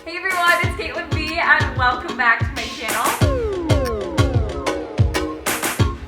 Hey everyone, it's Caitlin Bea and welcome back to my channel.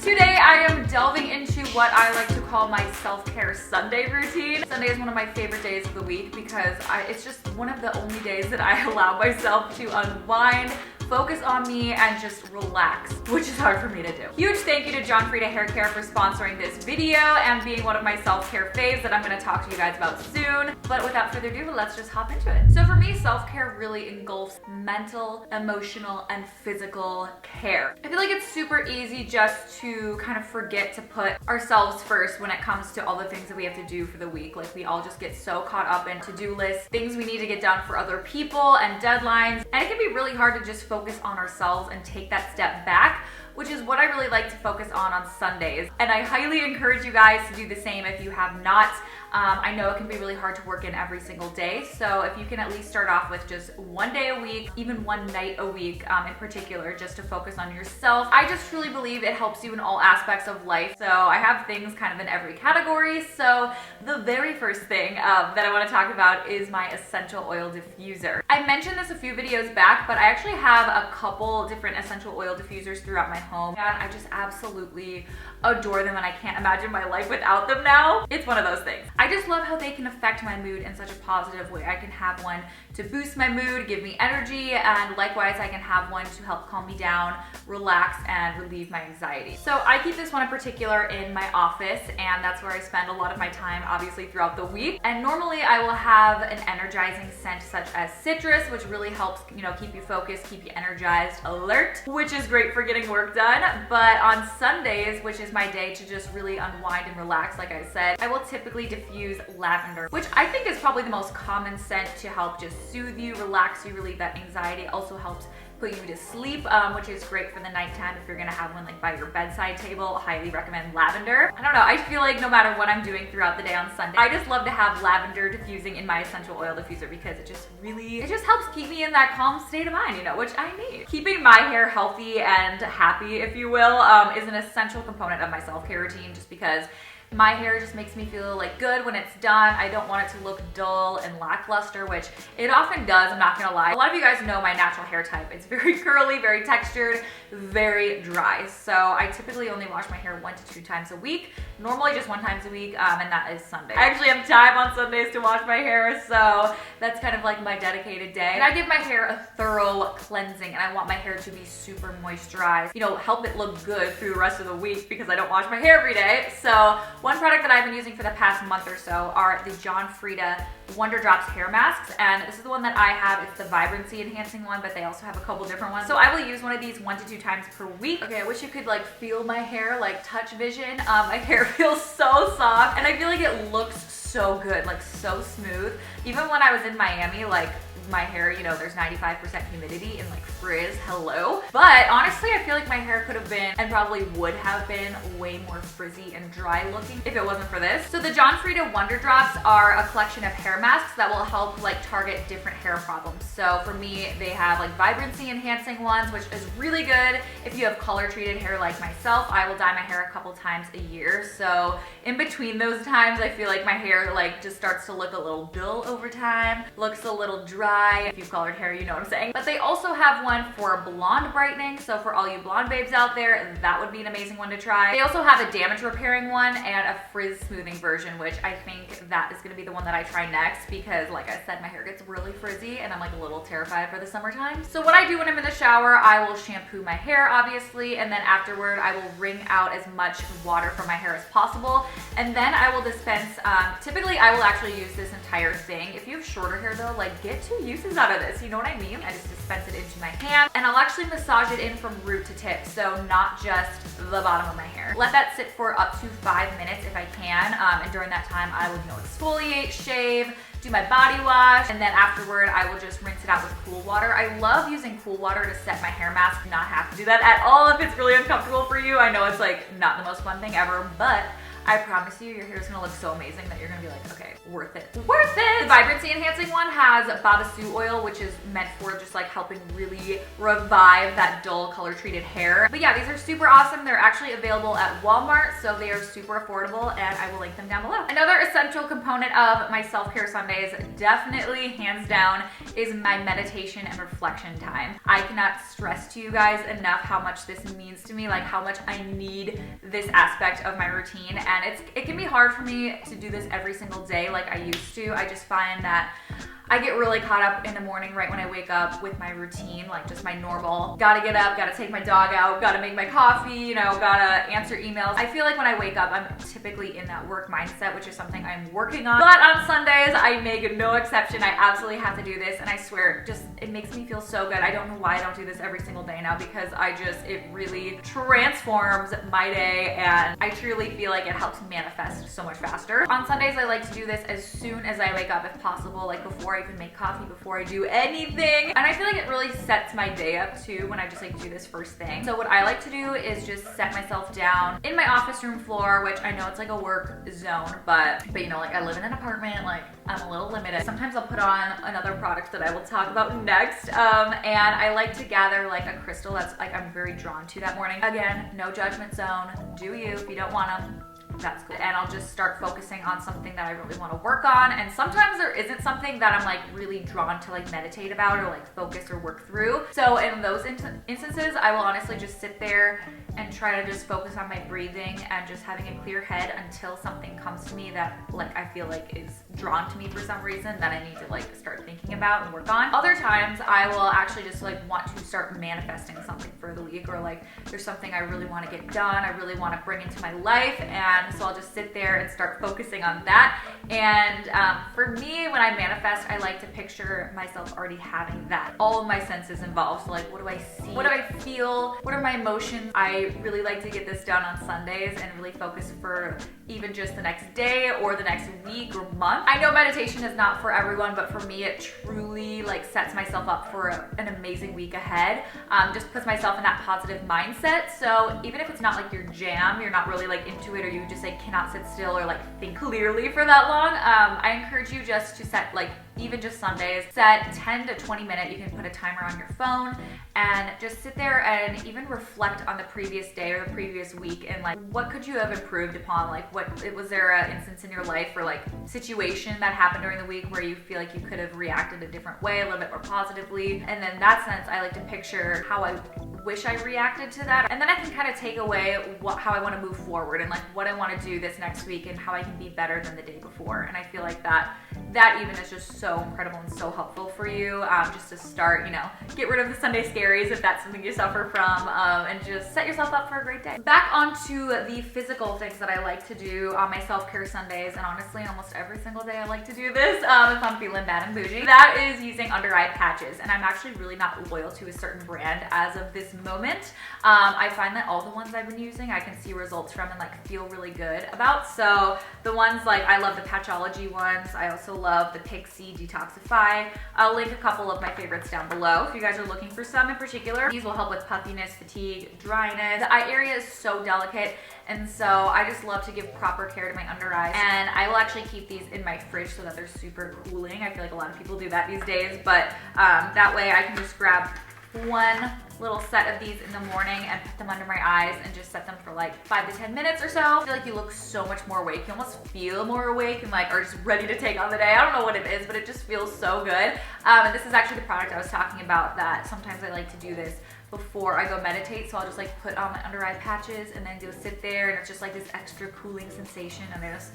Today I am delving into what I like to call my self-care Sunday routine. Sunday is one of my favorite days of the week because it's just one of the only days that I allow myself to unwind, focus on me, and just relax, which is hard for me to do. Huge thank you to Frieda Hair Care for sponsoring this video and being one of my self-care faves that I'm gonna talk to you guys about soon. But without further ado, let's just hop into it. So for me, self-care really engulfs mental, emotional, and physical care. I feel like it's super easy just to kind of forget to put ourselves first when it comes to all the things that we have to do for the week. Like, we all just get so caught up in to-do lists, things we need to get done for other people, and deadlines. And it can be really hard to just focus on ourselves and take that step back, which is what I really like to focus on Sundays. And I highly encourage you guys to do the same if you have not. I know it can be really hard to work in every single day, so if you can at least start off with just one day a week, even one night a week in particular, just to focus on yourself. I just truly believe it helps you in all aspects of life. So I have things kind of in every category. So the very first thing that I want to talk about is my essential oil diffuser. I mentioned this a few videos back, but I actually have a couple different essential oil diffusers throughout my home, and I just absolutely adore them, and I can't imagine my life without them now. It's one of those things. I just love how they can affect my mood in such a positive way. I can have one to boost my mood, give me energy, and likewise I can have one to help calm me down, relax, and relieve my anxiety. So I keep this one in particular in my office, and that's where I spend a lot of my time, obviously, throughout the week. And normally I will have an energizing scent such as citrus, which really helps, keep you focused, keep you energized, alert, which is great for getting work done. But on Sundays, which is my day to just really unwind and relax, like I said, I will typically diffuse lavender, which I think is probably the most common scent to help just soothe you, relax you, relieve that anxiety. It also helps put you to sleep, which is great for the nighttime if you're gonna have one like by your bedside table. Highly recommend lavender. I don't know, I feel like no matter what I'm doing throughout the day on Sunday, I just love to have lavender diffusing in my essential oil diffuser because it just helps keep me in that calm state of mind, which I need. Keeping my hair healthy and happy, if you will, is an essential component of my self-care routine, just because my hair just makes me feel like good when it's done. I don't want it to look dull and lackluster, which it often does, I'm not gonna lie. A lot of you guys know my natural hair type. It's very curly, very textured, very dry. So I typically only wash my hair 1 to 2 times a week, normally just 1 time a week, and that is Sunday. I actually have time on Sundays to wash my hair, so that's kind of like my dedicated day. And I give my hair a thorough cleansing, and I want my hair to be super moisturized, help it look good through the rest of the week because I don't wash my hair every day. So one product that I've been using for the past month or so are the Frieda WonderDrops hair masks, and this is the one that I have. It's the vibrancy enhancing one, but they also have a couple different ones. So I will use one of these 1 to 2 times per week. Okay, I wish you could like feel my hair, like touch vision. My hair feels so soft, and I feel like it looks so good, like so smooth. Even when I was in Miami, like my hair, there's 95% humidity and like frizz, hello. But honestly, I feel like my hair could have been, and probably would have been, way more frizzy and dry looking if it wasn't for this. So the Frieda WonderDrops are a collection of hair masks that will help like target different hair problems. So for me, they have like vibrancy enhancing ones, which is really good if you have color treated hair like myself. I will dye my hair a couple times a year. So in between those times, I feel like my hair like just starts to look a little dull over time, looks a little dry. If you've colored hair, you know what I'm saying. But they also have one for blonde brightening. So for all you blonde babes out there, that would be an amazing one to try. They also have a damage repairing one and a frizz smoothing version, which I think that is gonna be the one that I try next because, like I said, my hair gets really frizzy and I'm like a little terrified for the summertime. So what I do when I'm in the shower, I will shampoo my hair, obviously, and then afterward, I will wring out as much water from my hair as possible. And then I will dispense, typically I will actually use this entire thing. If you have shorter hair though, like get 2 uses out of this, you know what I mean? I just dispense it into my hand, and I'll actually massage it in from root to tip, so not just the bottom of my hair. Let that sit for up to 5 minutes if I can, and during that time I would exfoliate, shave, do my body wash, and then afterward I will just rinse it out with cool water. I love using cool water to set my hair mask. Do not have to do that at all if it's really uncomfortable for you. I know it's like not the most fun thing ever, but I promise you, your hair is gonna look so amazing that you're gonna be like, okay, worth it. Worth it! The vibrancy enhancing one has Babasu oil, which is meant for just like helping really revive that dull color treated hair. But yeah, these are super awesome. They're actually available at Walmart, so they are super affordable, and I will link them down below. Another essential component of my self-care Sundays, definitely hands down, is my meditation and reflection time. I cannot stress to you guys enough how much this means to me, like how much I need this aspect of my routine. And it can be hard for me to do this every single day like I used to. I just find that I get really caught up in the morning right when I wake up with my routine, like just my normal, gotta get up, gotta take my dog out, gotta make my coffee, you know, gotta answer emails. I feel like when I wake up, I'm typically in that work mindset, which is something I'm working on. But on Sundays, I make no exception. I absolutely have to do this, and I swear, it makes me feel so good. I don't know why I don't do this every single day now, because it really transforms my day, and I truly feel like it helps manifest so much faster. On Sundays, I like to do this as soon as I wake up if possible, like before I even make coffee, before I do anything. And I feel like it really sets my day up too when I just like do this first thing. So what I like to do is just set myself down in my office room floor, which I know it's like a work zone, but you know, like I live in an apartment, like I'm a little limited. Sometimes I'll put on another product that I will talk about next. And I like to gather like a crystal that's like I'm very drawn to that morning. Again, no judgment zone. Do you if you don't want them. That's cool. And I'll just start focusing on something that I really want to work on. And sometimes there isn't something that I'm like really drawn to like meditate about or like focus or work through. So in those instances, I will honestly just sit there and try to just focus on my breathing and just having a clear head until something comes to me that like I feel like is drawn to me for some reason that I need to like start thinking about and work on. Other times I will actually just like want to start manifesting something for the week, or like there's something I really want to get done, I really want to bring into my life, and so I'll just sit there and start focusing on that. And for me, when I manifest, I like to picture myself already having that. All of my senses involved. So like, what do I see? What do I feel? What are my emotions? I really like to get this done on Sundays and really focus for even just the next day or the next week or month. I know meditation is not for everyone, but for me, it truly like sets myself up for an amazing week ahead. Just puts myself in that positive mindset. So even if it's not like your jam, you're not really like into it, or you just like cannot sit still or like think clearly for that long, I encourage you just to set like even just Sundays, set 10 to 20 minutes. You can put a timer on your phone and just sit there and even reflect on the previous day or the previous week, and like what could you have improved upon? Like was there an instance in your life or like situation that happened during the week where you feel like you could have reacted a different way, a little bit more positively? And then in that sense, I like to picture how I wish I reacted to that, and then I can kind of take away how I want to move forward and like what I want to do this next week and how I can be better than the day before. And I feel like that even is just so incredible and so helpful for you, just to start, you know, get rid of the Sunday scaries if that's something you suffer from, and just set yourself up for a great day. Back onto the physical things that I like to do on my self-care Sundays, and honestly almost every single day I like to do this if I'm feeling bad and bougie. That is using under eye patches, and I'm actually really not loyal to a certain brand as of this moment. I find that all the ones I've been using I can see results from and like feel really good about. So the ones like, I love the Patchology ones. I also love the Pixie Detoxify. I'll link a couple of my favorites down below if you guys are looking for some in particular. These will help with puffiness, fatigue, dryness. The eye area is so delicate, and so I just love to give proper care to my under eyes. And I will actually keep these in my fridge so that they're super cooling. I feel like a lot of people do that these days, but that way I can just grab one little set of these in the morning and put them under my eyes and just set them for like 5 to 10 minutes or so. I feel like you look so much more awake. You almost feel more awake and like are just ready to take on the day. I don't know what it is, but it just feels so good. And this is actually the product I was talking about, that sometimes I like to do this before I go meditate. So I'll just like put on my under eye patches and then go sit there, and it's just like this extra cooling sensation, and it just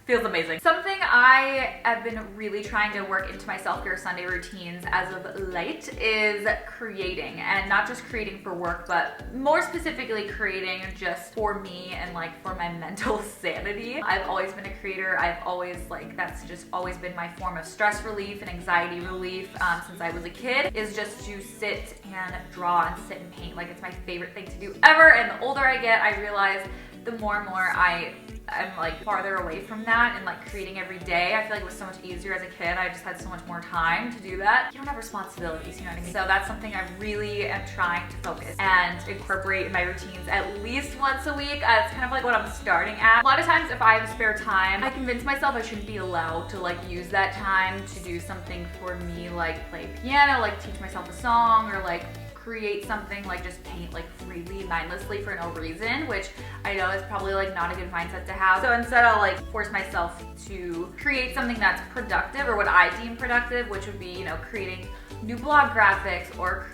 feels amazing. Something I have been really trying to work into my self-care Sunday routines as of late is creating, and not just creating for work, but more specifically creating just for me and like for my mental sanity. I've always been a creator. I've always that's just always been my form of stress relief and anxiety relief since I was a kid, is just to sit and draw and sit and paint. Like, it's my favorite thing to do ever. And the older I get, I realize the more and more I I'm like farther away from that and like creating every day. I feel like it was so much easier as a kid. I just had so much more time to do that. You don't have responsibilities, you know what I mean? So that's something I really am trying to focus and incorporate in my routines at least once a week. It's kind of like what I'm starting at. A lot of times if I have spare time, I convince myself I shouldn't be allowed to like use that time to do something for me, like play piano, like teach myself a song, or like create something, like just paint like freely, mindlessly for no reason, which I know is probably like not a good mindset to have. So instead I'll like force myself to create something that's productive, or what I deem productive, which would be, you know, creating new blog graphics or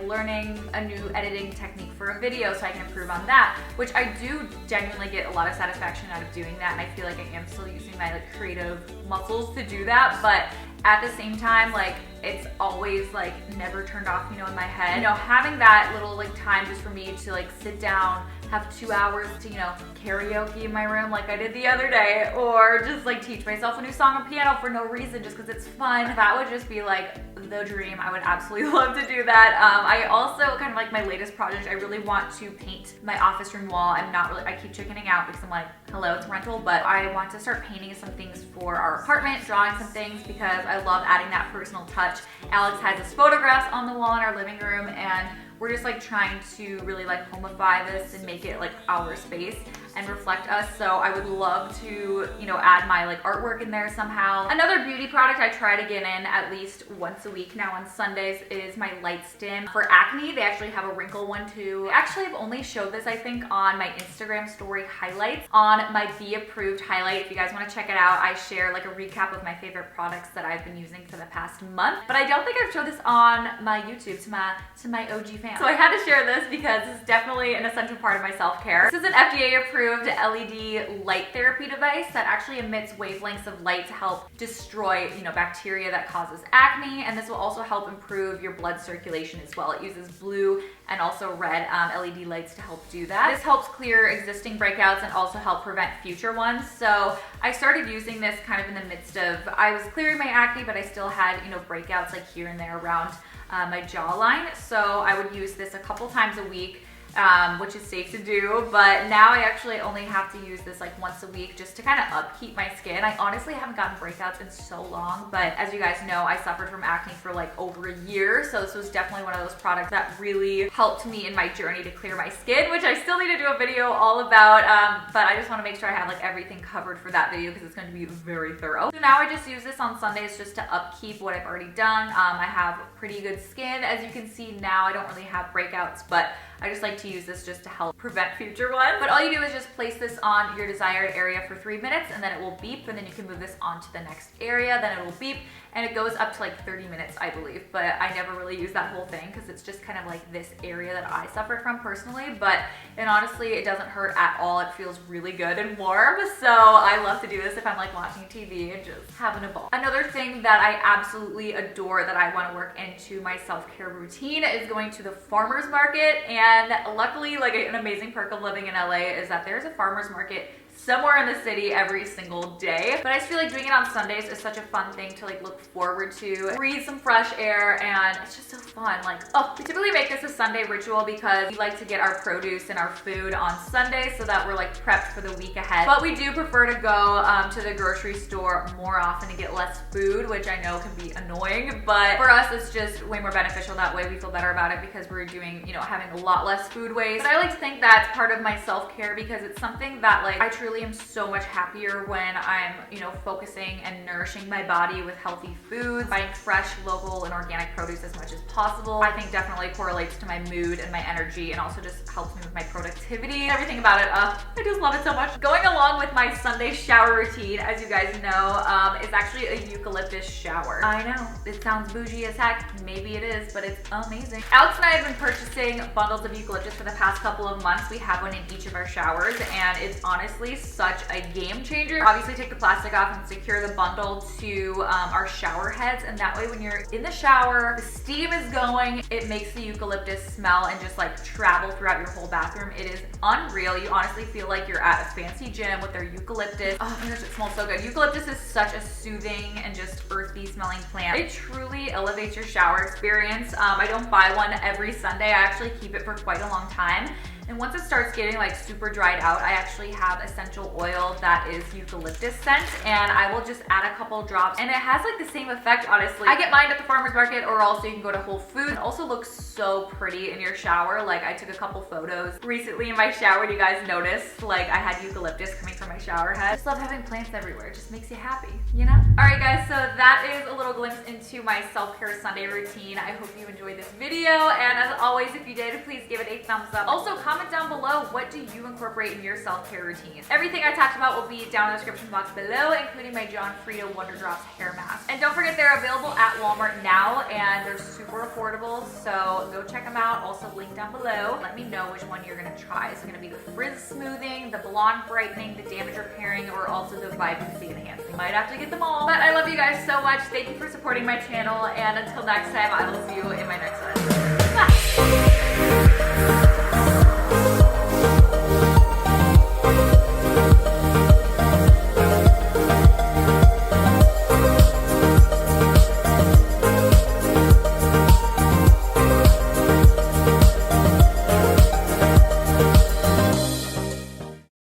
learning a new editing technique for a video so I can improve on that, which I do genuinely get a lot of satisfaction out of doing that, and I feel like I am still using my like creative muscles to do that. But at the same time, like it's always like never turned off, you know, in my head. You know, having that little like time just for me to like sit down, have 2 hours to, you know, karaoke in my room like I did the other day, or just like teach myself a new song on piano for no reason just because it's fun. That would just be like the dream. I would absolutely love to do that. I also kind of like my latest project, I really want to paint my office room wall. I keep chickening out because I'm like, hello, it's rental, but I want to start painting some things for our apartment, drawing some things because I love adding that personal touch. Alex has his photographs on the wall in our living room, and we're just like trying to really like homify this and make it like our space and reflect us. So I would love to, you know, add my like artwork in there somehow. Another beauty product I try to get in at least once a week now on Sundays is my light stim for acne. They actually have a wrinkle one too. Actually, I've only showed this, I think, on my Instagram story highlights on my Be Approved highlight. If you guys want to check it out, I share like a recap of my favorite products that I've been using for the past month. But I don't think I've showed this on my YouTube to my OG fans. So I had to share this because it's definitely an essential part of my self-care. This is an FDA approved LED light therapy device that actually emits wavelengths of light to help destroy, you know, bacteria that causes acne, and this will also help improve your blood circulation as well. It uses blue and also red LED lights to help do that. This helps clear existing breakouts and also help prevent future ones. So I started using this kind of in the midst of, I was clearing my acne, but I still had, you know, breakouts like here and there around my jawline. So I would use this a couple times a week, which is safe to do, but now I actually only have to use this like once a week just to kind of upkeep my skin. I honestly haven't gotten breakouts in so long, but as you guys know, I suffered from acne for like over a year, so this was definitely one of those products that really helped me in my journey to clear my skin, which I still need to do a video all about, but I just want to make sure I have like everything covered for that video because it's going to be very thorough. So now I just use this on Sundays just to upkeep what I've already done. I have pretty good skin, as you can see now. I don't really have breakouts, but I just like to use this just to help prevent future ones. But all you do is just place this on your desired area for 3 minutes, and then it will beep, and then you can move this on to the next area, then it will beep, and it goes up to like 30 minutes, I believe. But I never really use that whole thing because it's just kind of like this area that I suffered from personally. And honestly, it doesn't hurt at all. It feels really good and warm. So I love to do this if I'm like watching TV and just having a ball. Another thing that I absolutely adore that I want to work into my self-care routine is going to the farmer's market. And luckily, like an amazing perk of living in LA is that there's a farmer's market somewhere in the city every single day. But I just feel like doing it on Sundays is such a fun thing to like look forward to, breathe some fresh air, and it's just so fun. Like, oh, we typically make this a Sunday ritual because we like to get our produce and our food on Sunday so that we're like prepped for the week ahead. But we do prefer to go to the grocery store more often to get less food, which I know can be annoying, but for us it's just way more beneficial that way. We feel better about it because we're doing, you know, having a lot less food waste. But I like to think that's part of my self-care because it's something that like I truly am so much happier when I'm, you know, focusing and nourishing my body with healthy foods, buying fresh, local, and organic produce as much as possible. I think definitely correlates to my mood and my energy, and also just helps me with my productivity. Everything about it, I just love it so much. Going along with my Sunday shower routine, as you guys know, is actually a eucalyptus shower. I know, it sounds bougie as heck. Maybe it is, but it's amazing. Alex and I have been purchasing bundles of eucalyptus for the past couple of months. We have one in each of our showers, and it's honestly such a game changer. Obviously take the plastic off and secure the bundle to our shower heads, and that way when you're in the shower, the steam is going, it makes the eucalyptus smell and just like travel throughout your whole bathroom. It is unreal. You honestly feel like you're at a fancy gym with their eucalyptus. Oh my gosh, it smells so good. Eucalyptus is such a soothing and just earthy smelling plant. It truly elevates your shower experience. I don't buy one every Sunday. I actually keep it for quite a long time. And once it starts getting like super dried out, I actually have essential essential oil that is eucalyptus scent, and I will just add a couple drops, and it has like the same effect, honestly. I get mine at the farmer's market, or also you can go to Whole Foods. It also looks so pretty in your shower. Like, I took a couple photos recently in my shower, and you guys noticed like I had eucalyptus coming from my shower head. I just love having plants everywhere. It just makes you happy, you know? All right, guys, so that is a little glimpse into my self-care Sunday routine. I hope you enjoyed this video, and as always, if you did, please give it a thumbs up. Also, comment down below, what do you incorporate in your self-care routine? Everything I talked about will be down in the description box below, including my Frieda WonderDrops hair mask. And don't forget, they're available at Walmart now, and they're super affordable, so go check them out. Also, link down below. Let me know which one you're gonna try. Is it gonna be the frizz smoothing, the blonde brightening, the damage repairing, or also the vibrancy enhancing? Might have to get them all. But I love you guys so much. Thank you for supporting my channel, and until next time, I will see you in my next one. Bye.